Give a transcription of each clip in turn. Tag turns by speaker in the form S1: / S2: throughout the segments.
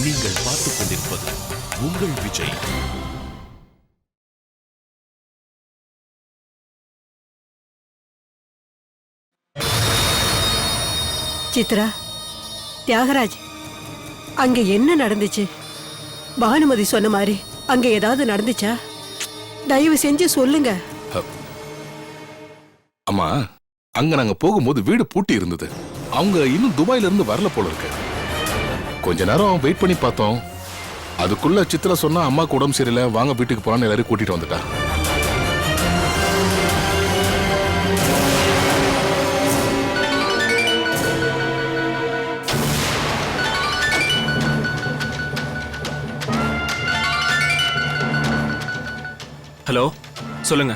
S1: நீங்கள் பார்த்துக் கொண்டிருப்பது உங்கள் விஜய்.
S2: சித்ரா, தியாகராஜ், அங்க என்ன நடந்துச்சு? பானுமதி சொன்ன மாதிரி அங்க ஏதாவது நடந்துச்சா? தயவு செஞ்சு சொல்லுங்க.
S3: அம்மா, அங்க நாங்க போகும்போது வீடு பூட்டி இருந்தது. அவங்க இன்னும் துபாயில இருந்து வரல போல இருக்கு. கொஞ்ச நேரம் வெயிட் பண்ணி பார்த்தோம். அதுக்குள்ள சித்ரா சொன்னா அம்மாக்கு உடம்பு சரியில்லை, வாங்க வீட்டுக்கு போறான்னு எல்லாரும் கூட்டிட்டு வந்துட்டா.
S4: ஹலோ, சொல்லுங்க.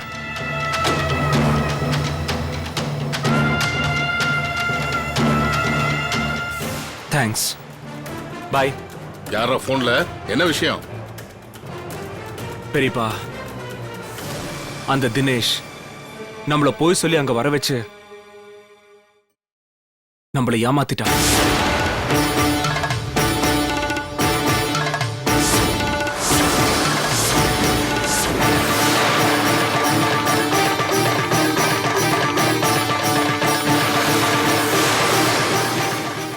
S4: தேங்க்ஸ், பாய்.
S3: யாரா போன்ல? என்ன விஷயம்?
S4: பெரியப்பா, அந்த தினேஷ் நம்மள போய் சொல்லி அங்க வர வச்சு நம்மளை ஏமாத்திட்டான்.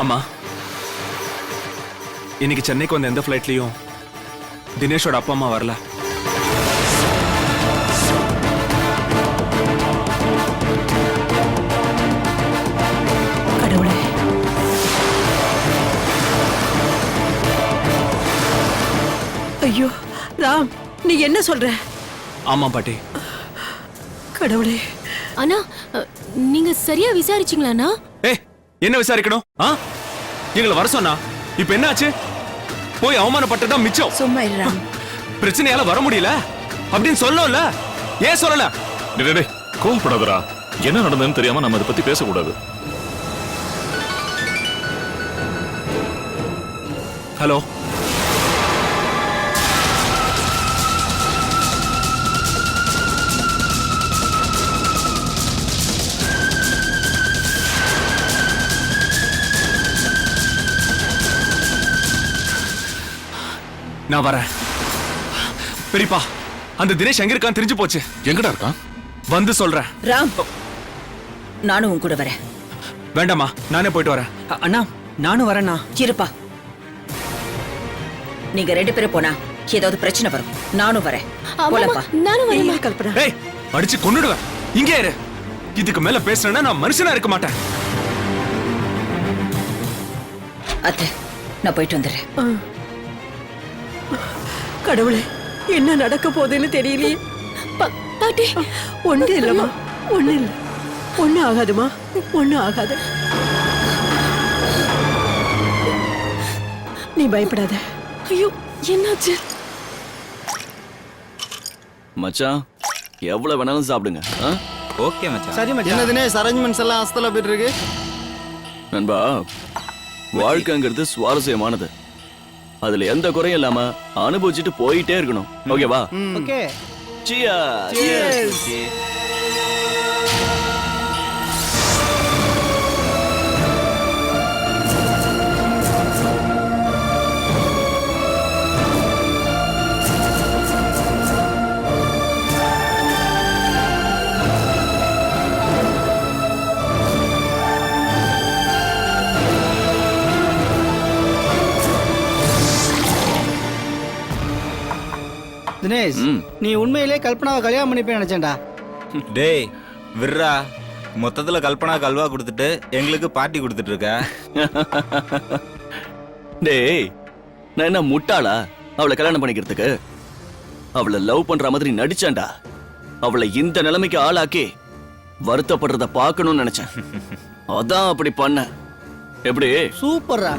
S4: அம்மா, இன்னைக்கு சென்னைக்கு வந்த எந்த ஃபிளைட்லயும் தினேஷோட அப்பா அம்மா வரல.
S2: கடவுளே, ஐயோ ராம், நீ என்ன சொல்ற?
S4: ஆமா பாட்டி.
S2: கடவுளே.
S5: அண்ணா, நீங்க சரியா விசாரிச்சீங்களாண்ணா?
S4: ஏய், என்ன விசாரிக்கணும்? எங்களை வர சொன்னா இப்ப என்ன ஆச்சு? போய் அவமானப்பட்டதான் மிச்சம்.
S2: சும்மா இல்ல,
S4: பிரச்சனையால வர முடியல அப்படின்னு சொல்லல. ஏன் சொல்லல?
S1: கோவப்படாதடா. என்ன நடந்ததுன்னு தெரியாம நம்ம அதை பத்தி பேசக்கூடாது.
S4: ஹலோ, நான் வரேன். பெரியப்பா, அந்த தினேஷ் எங்க இருக்கான்னு தெரிஞ்சு போச்சு.
S3: எங்கடா இருக்கான்?
S4: வந்து சொல்றேன்.
S6: ராம், நானும் உன் கூட வரேன்.
S4: வேண்டாமா, நானே போயிட்டு வரேன்.
S7: அண்ணா, நானும் வரேண்ணா.
S6: இருப்பா, நீங்க 2 பேரும் போனா ஏதாவது பிரச்சனை வரும். நானும் வரேன். போலப்பா.
S5: நானும் வரேன்.
S2: ஏன் கல்பனா?
S4: ஏய், அடிச்சு கொன்னுடுவேன். இங்கே இரு. இதுக்கு மேல பேசுறேன்னா நான் மனுஷனா இருக்க மாட்டேன்.
S6: அத்தை, நான் போயிட்டு வந்துடுறேன்.
S2: கடவுளே, என்ன நடக்க போகுதுன்னு தெரியலையே.
S5: பாட்டி,
S2: ஒண்ணு இல்லம்மா, ஒண்ணு இல்ல, ஒண்ணு ஆகாதுமா, ஒண்ணு ஆகாது. நீ பயப்படாத.
S5: ஐயோ, என்னாச்சு?
S8: மச்சான், எவ்வளவு வேணாலும் சாப்பிடுங்க.
S7: ஓகே மச்சான். சரி மச்சான். என்ன தினேஷ், அரேஞ்ச்மெண்ட்ஸ் எல்லாம் அஸ்தலா போயிட்டு இருக்கு.
S8: நண்பா, வாழ்க்கைங்கிறது சுவாரஸ்யமானது. அதுல எந்த குறையும் இல்லாம அனுபவிச்சுட்டு போயிட்டே இருக்கணும். ஓகேவா?
S7: ஓகே.
S8: Cheers.
S7: தினேஷ், நீ உண்மையிலே கல்பனாவை கல்யாணம் பண்ணிப்பேன் நினைச்சேன்டா.
S9: டேய் விர்ரா, மொத்தத்துல கல்பனா கல்வா கொடுத்துட்டு எங்களுக்கு பார்ட்டி கொடுத்துட்டு இருக்க.
S8: டேய், நான் என்ன முட்டாளா அவளை கல்யாணம் பண்ணிக்கிறதுக்கு? அவளை லவ் பண்ற மாதிரி நடிச்சான்டா. அவளை இந்த நிலைமைக்கு ஆளாக்கி வருத்தப்படுறத பார்க்கணும்னு நினைச்சேன். அதான் அப்படி பண்ண. எப்படி?
S7: சூப்பர்ரா.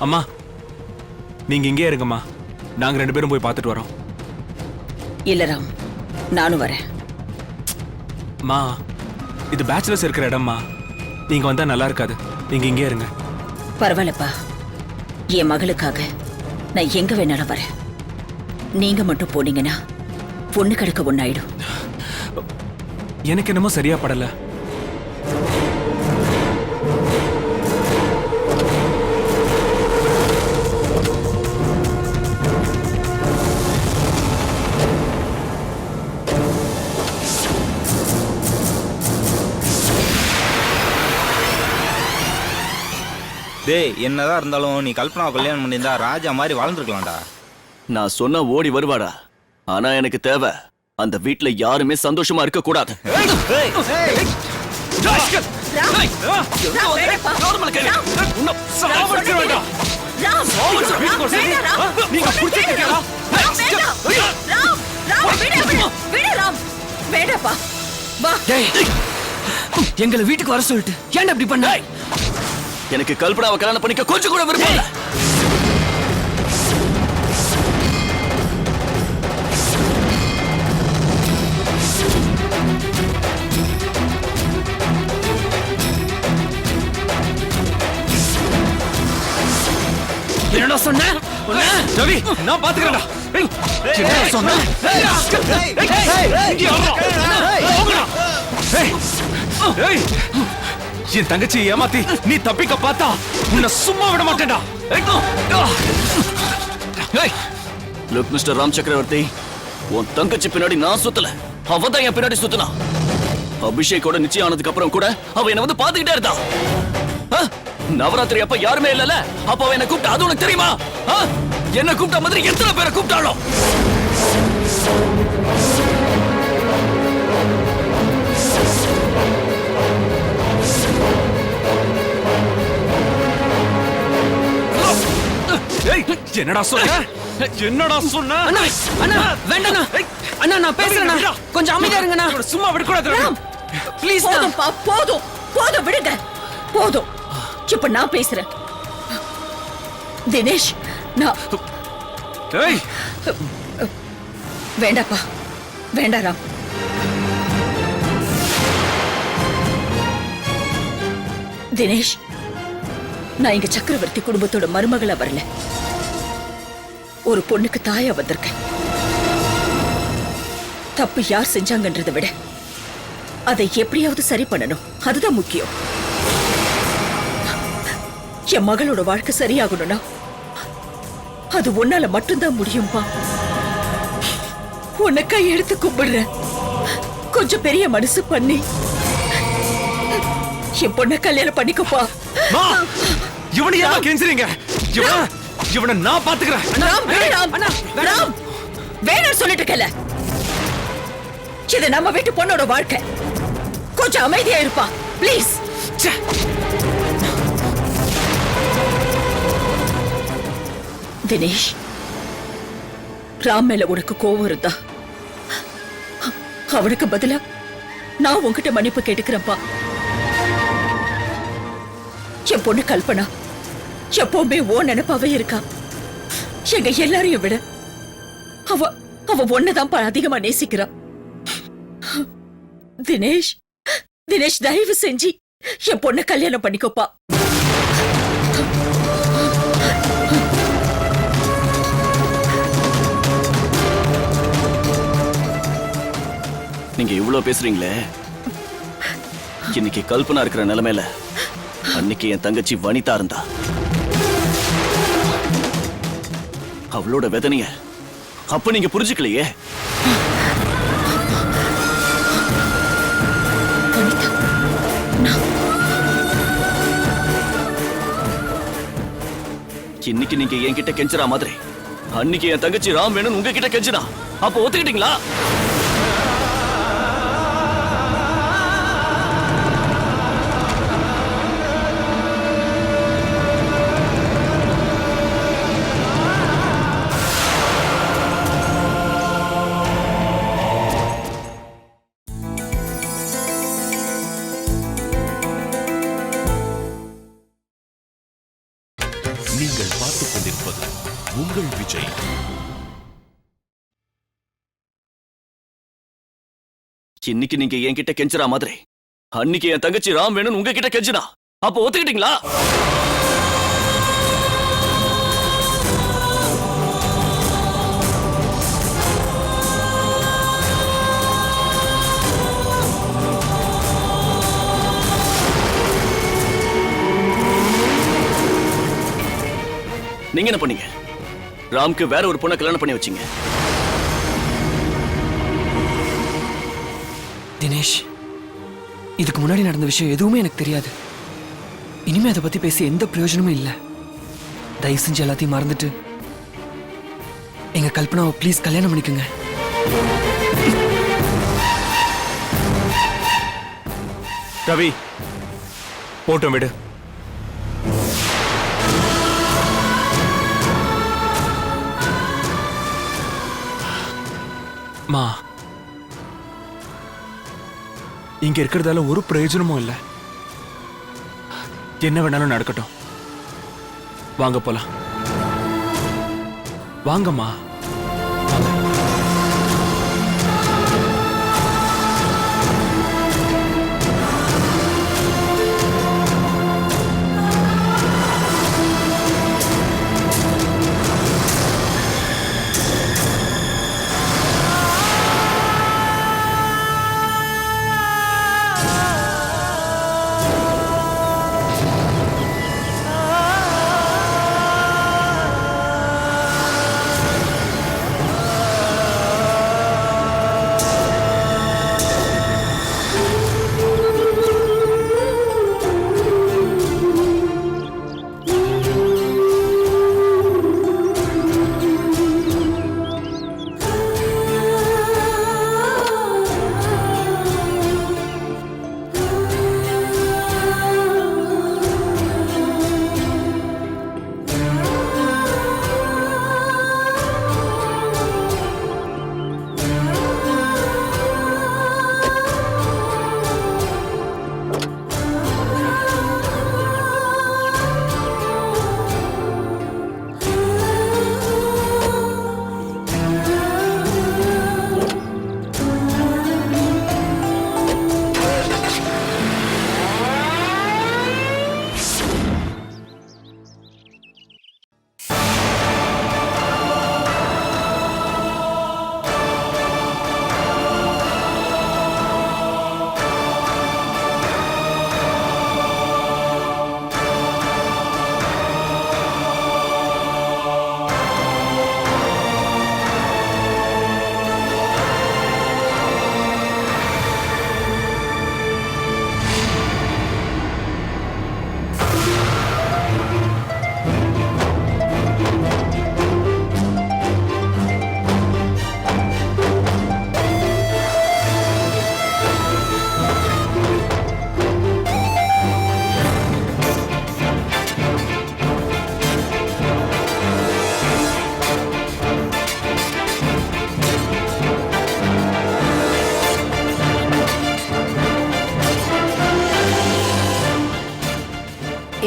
S4: அம்மா, நீங்க இங்கே இருங்கம்மா. நாங்க 2 பேரும் போய் பார்த்துட்டு வரோம்.
S6: இல்ல ராம், நானும் வரேன்.
S4: மா, இது பேச்சுலர்ஸ் இருக்கிற இடம்மா. நீங்க வந்தா நல்லா இருக்காது. நீங்க இங்கே இருங்க.
S6: பரவாயில்லப்பா, என் மகளுக்காக நான் எங்க வேணாலும் வரேன். நீங்க மட்டும் போனீங்கன்னா பொண்ணு கிடக்க ஒண்ணாயிடும்.
S4: எனக்கு என்னமோ சரியா படல.
S9: டேய், என்னதான் இருந்தாலும் நீ கல்பனாவை கல்யாணம் பண்ணியிருந்தா ராஜா மாதிரி வாழ்ந்துருக்கலாம்டா.
S8: நான் சொன்னா ஓடி வருவாடா. ஆனா எனக்கு தேவை அந்த வீட்ல யாருமே சந்தோஷமா இருக்க கூடாது.
S7: எங்களை வீட்டுக்கு வர சொல்லிட்டு ஏன் அப்படி பண்ண?
S8: எனக்கு கல்பனாவை கல்யாணம் பண்ணிக்க கொஞ்சம் கூட விருப்பம் இல்ல.
S7: என்னடா சொன்ன?
S4: ரவி, நான் பாத்துக்கிறேன்டா. என்ன சொன்ன? என் தங்கச்சி ஏமாத்தி நீ தப்பிக்க பார்த்தா உன்னை சும்மா விட மாட்டேன்டா.
S8: லுக் மிஸ்டர் ராம் சக்கரவர்த்தி, உன் தங்கச்சி பின்னாடி நான் சுத்தல, அவ தான் என் பின்னாடி சுத்தினா. அபிஷேக்கோட நிச்சயம் ஆனதுக்கு அப்புறம் கூட அவ என்ன வந்து பாத்துக்கிட்டே இருந்தா. நவராத்திரி அப்ப யாருமே இல்லல, அப்ப அவ என்ன கூப்பிட்டா, அது உனக்கு தெரியுமா? என்ன கூப்பிட்ட மாதிரி எத்தனை பேரை கூப்பிட்டாளோ?
S4: என்னடா சொன்ன? என்னடா சொன்ன?
S7: அண்ணா, அண்ணா, வேண்டாண்ணா. அண்ணா, நான் பேசுறேண்ணா. கொஞ்சம் அமைதியா இருங்கண்ணா.
S4: சும்மா விடக்கூடாது.
S6: ப்ளீஸ் போதும்பா, போதும் போதும், விடுங்க. போதும், இப்ப நான் பேசுறேன். தினேஷ், நான் வேண்டாப்பா, வேண்டாம். தினேஷ், நான் இங்க சக்கரவர்த்தி குடும்பத்தோட மருமகளா வரல, ஒரு பொண்ணுக்கு தாயா வந்திருக்கேன். தப்பு யார் செஞ்சாங்கன்றதை விட அதை எப்படியாவது சரி பண்ணணும், அதுதான் முக்கியம். என் மகளோட வாழ்க்கை சரியாகணும்னா அது உன்னால மட்டும்தான் முடியும்பா. உன்னை கையெடுத்து கும்பிடுறேன், கொஞ்சம் பெரிய மனசு பண்ணி என் பொண்ணை கல்யாணம் பண்ணிக்கப்பா.
S4: இவனை ஏன் கெஞ்சுறீங்க? இவனை நான் பாத்துக்கிறேன்.
S6: வேணாம் சொல்லிட்டு இருக்கல, இது நம்ம வீட்டு பொண்ணோட வாழ்க்கை. கொஞ்சம் அமைதியா இருப்பா ப்ளீஸ். தினேஷ், ராம் மேல உனக்கு கோவம் இருந்தா அவனுக்கு பதிலா நான் உன்கிட்ட மன்னிப்பு கேட்டுக்கிறேன்ப்பா. என் பொண்ணு கல்பனா எப்பவுமே ஓ நினைப்பாவே இருக்கா. எங்க எல்லாரையும் விட அவ அவ ஒன்னதான் அதிகமா நேசிக்கிறா. தினேஷ், தினேஷ், தயவு செஞ்சு என் பொண்ணை கல்யாணம் பண்ணிக்கோப்பா.
S8: நீங்க இவ்வளவு பேசுறீங்களே, இன்னைக்கு கல்பனா இருக்கிற நிலைமையில அன்னைக்கு என் தங்கச்சி வனிதா இருந்தா. அவளோட வேதனைய அப்ப நீங்க புரிஞ்சுக்கலையே. இன்னைக்கு நீங்க என்கிட்ட கெஞ்சுற மாதிரி அன்னைக்கு என் தங்கச்சி ராம் வேணும் உங்ககிட்ட கெஞ்சினா, அப்ப ஒத்துக்கிட்டீங்களா?
S10: நீங்கள் பார்த்துக் கொண்டிருப்பது உங்கள் விஜய்.
S8: இன்னைக்கு நீங்க என்கிட்ட கெஞ்சுறா மாதிரி அன்னைக்கு என் தங்கச்சி ராம் வேணும்னு உங்ககிட்ட கெஞ்சினா அப்ப ஒத்துக்கிட்டீங்களா? நீங்க என்ன பண்ணீங்க? ராம்க்கு வேற ஒரு பொண்ணை கல்யாணம் பண்ணி வச்சீங்க.
S7: தினேஷ், இதுக்கு முன்னாடி நடந்த விஷயம் எதுவுமே எனக்கு தெரியாது. இனிமே அதை பத்தி பேசி எந்த பிரயோஜனமும் இல்லை. தயவு செஞ்சு எல்லாத்தையும் மறந்துட்டு எங்க கல்பனாவை ப்ளீஸ் கல்யாணம் பண்ணிக்கோங்க.
S4: ரவி, போட்டோம் விடு. மா, இங்க இருக்கிறதால ஒரு பிரயோஜனமும் இல்ல. என்ன வேணாலும் நடக்கட்டும். வாங்க போலாம். வாங்கம்மா.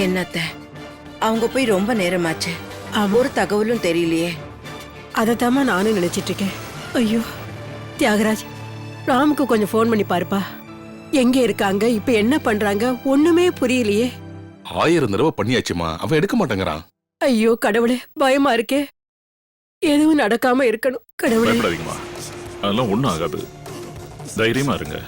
S10: என்னத்த அவங்க போய் ரொம்ப நேரமாச்சு. ஒரு தகவலும் தெரியலையே.
S2: அதைத்தாம்மா நானும் நினைச்சிட்டு இருக்கேன். ஐயோ தியாகராஜ், ராமுக்கு கொஞ்சம் ஃபோன் பண்ணி பாருப்பா. எங்க இருக்காங்க, இப்ப என்ன பண்றாங்க, ஒண்ணுமே புரியலையே.
S3: 1000 தடவை பண்ணியாச்சுமா, அவன் எடுக்க மாட்டேங்கிறான்.
S2: ஐயோ கடவுளே, பயமா இருக்கே. எதுவும் நடக்காம இருக்கணும் கடவுளே.
S1: பயப்படாதீங்கம்மா, அதெல்லாம் ஒண்ணும் ஆகாது. தைரியமா இருங்க.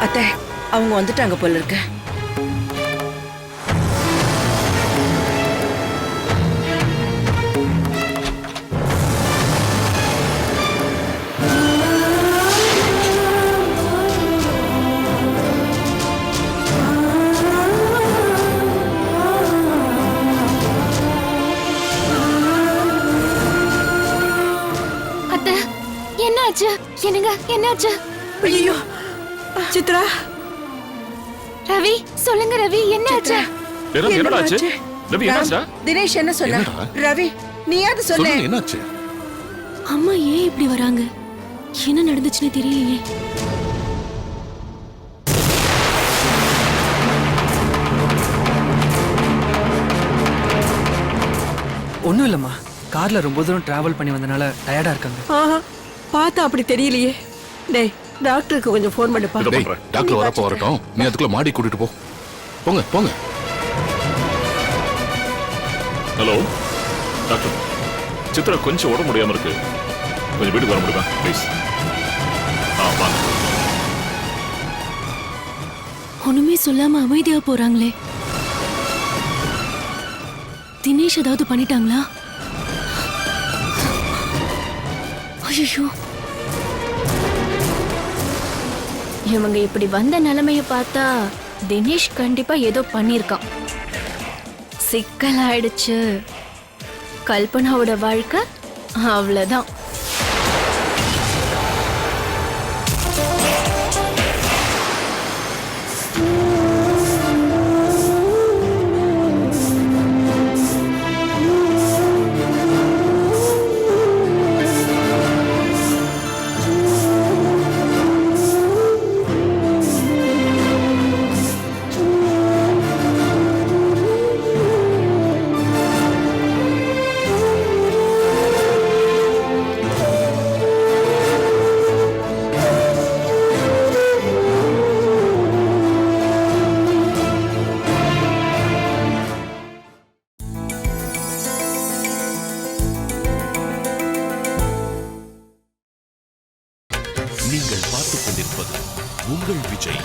S10: அத்தை, அவங்க வந்துட்டாங்க போல இருக்கு.
S5: என்னங்க என்னாச்சு?
S2: ஐயோ சித்ரா,
S5: ரவி சொல்லுங்க ரவி என்னாச்சு?
S1: வேற என்னடா ஆச்சு? ரவி என்னாச்சா?
S10: தினேஷ் என்ன சொன்ன?
S3: என்னடா?
S10: ரவி நீயாவது சொல்லு.
S3: சொல்லுங்க என்னாச்சு?
S5: அம்மா ஏன் இப்படி வராங்க? என்ன நடந்துச்சுன்னு தெரியலையே.
S7: ஒன்றும் இல்லைம்மா, கார்ல ரொம்ப தூரம் டிராவல் பண்ணி வந்தனால டயர்டா இருக்காங்க.
S2: ஆஹா பார்த்தா அப்படி தெரியலையே. டேய் டாக்டருக்கு கொஞ்சம் ஃபோன் பண்ணுப்பா.
S1: இதோ
S3: டேய்,
S1: பண்றேன்.
S3: டாக்டர் வரப்போ வரட்டும், நீ அதுக்குள்ள மாடி கூட்டிட்டு போ. போங்க போங்க.
S1: ஹலோ டாக்டர், சித்ரா கொஞ்சம் உடம்பு முடியாம இருக்கு. கொஞ்சம் வீட்டுக்கு வர முடியுமா ப்ளீஸ்? வாங்க.
S5: ஒண்ணுமே சொல்லாம அமைதியா போறாங்களே. தினேஷ் ஏதாவது பண்ணிட்டாங்களா? ஐயோ, இவங்க இப்படி வந்த நிலைமைய பார்த்தா தினேஷ் கண்டிப்பா ஏதோ பண்ணிருக்கான். சிக்கல் ஆயிடுச்சு. கல்பனாவோட வாழ்க்கை அவ்வளவுதான்.
S11: நீங்கள் பார்த்துக் கொண்டிருப்பது உங்கள் விஜய்.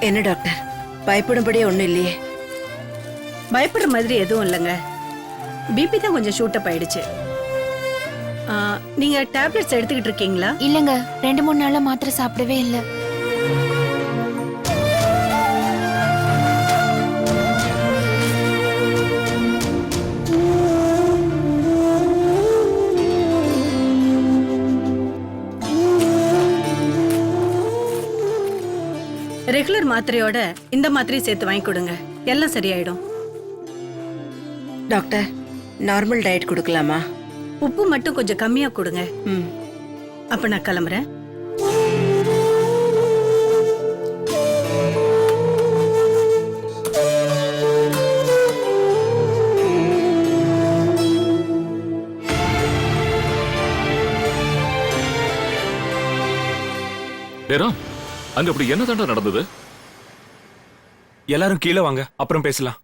S10: என்ன டாக்டர், பயப்படும்படியே ஒண்ணும் இல்லையே?
S2: பயப்படுற மாதிரி எதுவும் இல்லைங்க. பிபி தான் கொஞ்சம் ஷூட்டப் ஆயிடுச்சு. நீங்க டேப்லெட்ஸ் எடுத்துக்கிட்டு இருக்கீங்களா?
S5: இல்லங்க, 2-3 நாளா மாத்திரை சாப்பிடவே இல்லை.
S2: ரெகுலர் மாத்திரையோட இந்த மாத்திரையை சேர்த்து வாங்கி கொடுங்க, எல்லாம் சரியாயிடும்.
S10: டாக்டர், நார்மல் டயட் கொடுக்கலாமா?
S2: உப்பு மட்டும் கொஞ்சம் கம்மியா கொடுங்க. அப்ப நான் கிளம்புறேன்.
S1: டேரா, அங்க அப்படி என்ன தாண்டா நடந்தது?
S4: எல்லாரும் கீழே வாங்க, அப்புறம் பேசலாம்.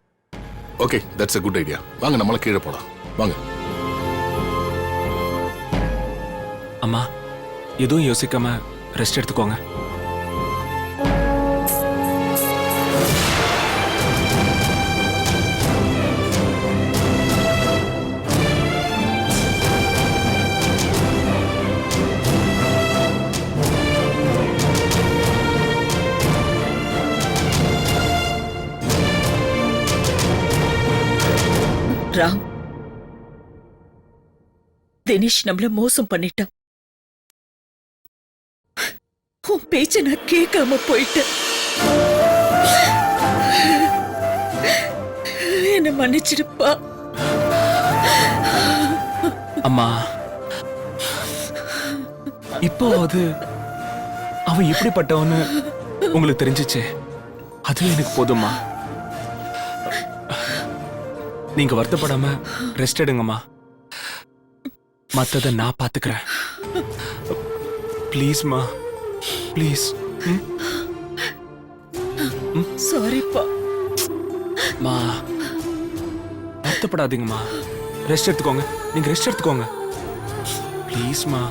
S3: Okay, that's a good idea. வாங்க நம்மள கீழே போலாம். வாங்க.
S4: அம்மா, எதுவும் யோசிக்காம ரெஸ்ட் எடுத்துக்கோங்க.
S6: ராம், தினேஷ் நம்மள மோசம் பண்ணிட்டான். உன் பேச்ச நான் கேட்காம போயிட்டேன். என்ன மன்னிச்சிடுப்பா.
S4: அம்மா, இப்போ அது அவன் எப்படிப்பட்டவன்னு உங்களுக்கு தெரிஞ்சிச்சு. அதுவே எனக்கு போதும்மா. நீங்க வருத்தப்படாம ரெஸ்ட் எடுங்கம்மா. மத்தத நான் பாத்துக்கிறேன். ப்ளீஸ்மா, ப்ளீஸ்.
S6: சாரிப்பா.
S4: மா, வருத்தப்படாதீங்கம்மா. ரெஸ்ட் எடுத்துக்கோங்க. நீங்க ரெஸ்ட் எடுத்துக்கோங்க ப்ளீஸ்மா.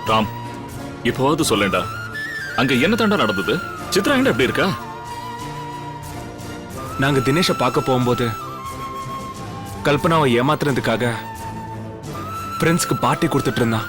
S1: ராம், இப்போவாது சொல்லேன்டா, அங்க என்ன தாண்டா நடந்தது? சித்ரா எங்க எப்படி இருக்கா?
S4: நாங்க தினேஷை பார்க்க போகும்போது கல்பனாவை ஏமாத்துறதுக்காக ஃப்ரெண்ட்ஸ்க்கு பார்ட்டி கொடுத்துட்டு இருந்தான்.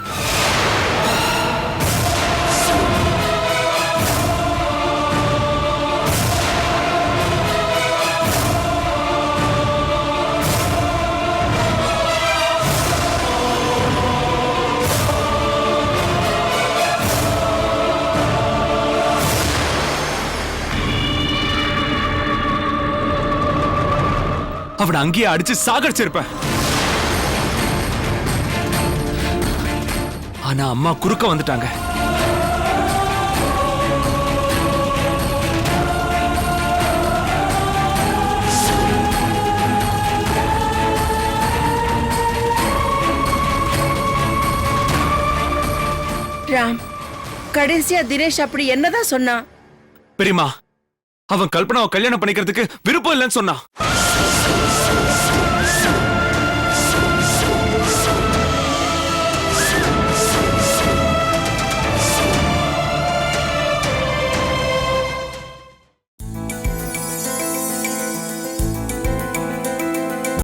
S4: அவனை அங்கேயே அடிச்சு சாகடிச்சிருப்பேன். ஆனா அம்மா குறுக்க வந்துட்டாங்க.
S10: ராம், கடைசியா தினேஷ் அப்படி என்னதான் சொன்னான்?
S4: பெரியம்மா, அவன் கல்பனாவை கல்யாணம் பண்ணிக்கிறதுக்கு விருப்பம் இல்லைன்னு சொன்னான்.